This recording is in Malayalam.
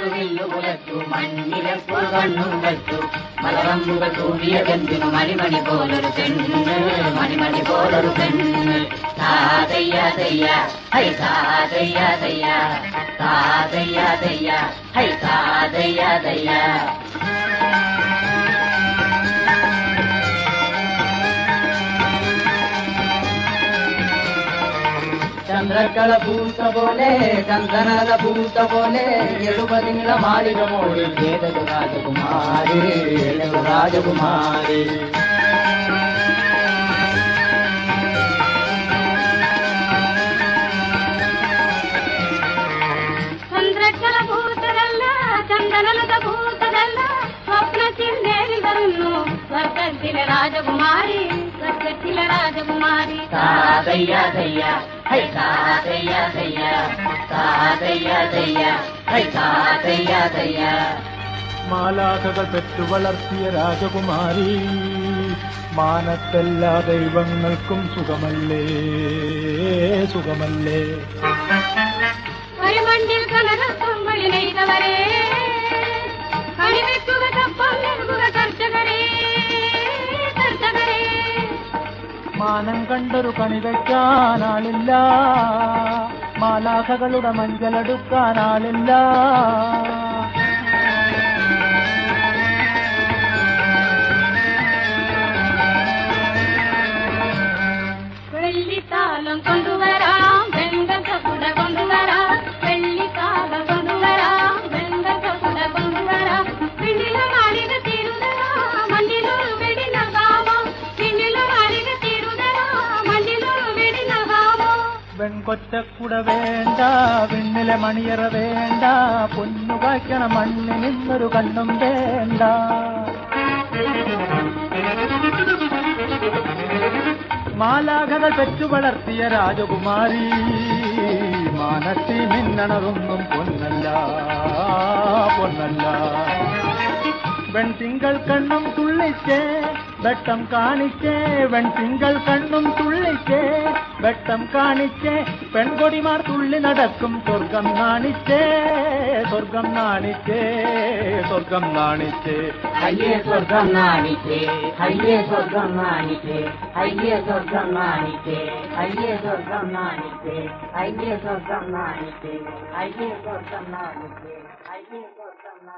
ഒരു വില്ലു കുലച്ചു മണ്ണിലെപ്പോൾ കണ്ണും വെച്ചു മലറമ്പുകൾ തൂങ്ങിയതെന്തിനു മണിമണി പോലൊരു പെണ്ണ് മണിമണി പോലൊരു പെണ്ണ് താതയ്യ തയ്യ ഹൈ താതയ്യ തയ്യ താതയ്യ തയ്യ ഹൈ താതയ്യ തയ്യ ചന്ദ്രക്കള പൂത്ത പോലെ ചന്ദനത പൂത്ത പോലെ 70 മാളിക മോളിൽ ഏതൊരു രാജകുമാരി ഏതൊരു രാജകുമാരി ചന്ദ്രക്കള പൂത്തതല്ല ചന്ദനത പൂത്തതല്ല സ്വപ്നത്തിൽ നേരിൽ വരുന്നു സ്വർഗത്തിലെ രാജകുമാരി സ്വർഗത്തിലെ രാജകുമാരി താതയ്യ തയ്യ ഹൈ താതയ്യ തയ്യ താതയ്യ തയ്യ ഹൈ താതയ്യ തയ്യ മാലാഖകൾ പെറ്റു വളർത്തിയ രാജകുമാരി മാനത്തെല്ലാ ദൈവങ്ങൾക്കും സുഖമല്ലേ സുഖമല്ലേ മണ്ണിൽ കനകത്തുമ്പളി നെയ്തവരെ കണിവെക്കുക കപ്പം നൽകുക കർഷകരെ കർഷകരെ മാനം കണ്ടൊരു കണിവയ്ക്കാനാളില്ല മാലാഖകളുടെ മഞ്ചലെടുക്കാനാളില്ല വെള്ളിത്താലം കൊണ്ടുവരാം വെങ്കടക്കുട കൊണ്ടുവരാം വെള്ളിത്താലം കൊണ്ടുവരാം വെങ്കടക്കുട കൊണ്ടുവരാം പിന്നിലെ മാളിക തീരുതരാ മണ്ണിലൊരു വെടി നൽകാമോ പിന്നിലെ മാളിക തീരുതരാ മണ്ണിലൊരു വെടി നൽകാമോ വെൺകൊറ്റക്കുട വേണ്ട വിണ്ണിലെ മണിയറ വേണ്ട പൊന്നു കായ്ക്കണ മണ്ണിൽ നിന്നൊരു കണ്ണും വേണ്ട മാലാഖകൾ പെറ്റു വളർത്തിയ രാജകുമാരി മാനത്തി മിന്നണതൊന്നും പൊന്നല്ല പൊന്നല്ല വെൺതിങ്കൾ കണ്ണും തുള്ളിച്ചേ വെട്ടം കാണിച്ചേ വെൺതിങ്കൾ കണ്ണും തുള്ളിച്ചേ വെട്ടം കാണിച്ചേ പെൺകൊടിമാർ തുള്ളി നടക്കും സ്വർഗം നാണിച്ചേ സ്വർഗം നാണിച്ചേ സ്വർഗം നാണിച്ചേ അയ്യേ സ്വർഗം നാണിച്ചേ അയ്യേ സ്വർഗം നാണിച്ചേ അയ്യേ സ്വർഗം നാണിച്ചേ അയ്യേ സ്വർഗം നാണിച്ചേ അയ്യേ സ്വർഗം നാണിച്ചേ അയ്യേ സ്വർഗം നാണിച്ചേ അയ്യേ സ്വർഗം നാണിച്ചേ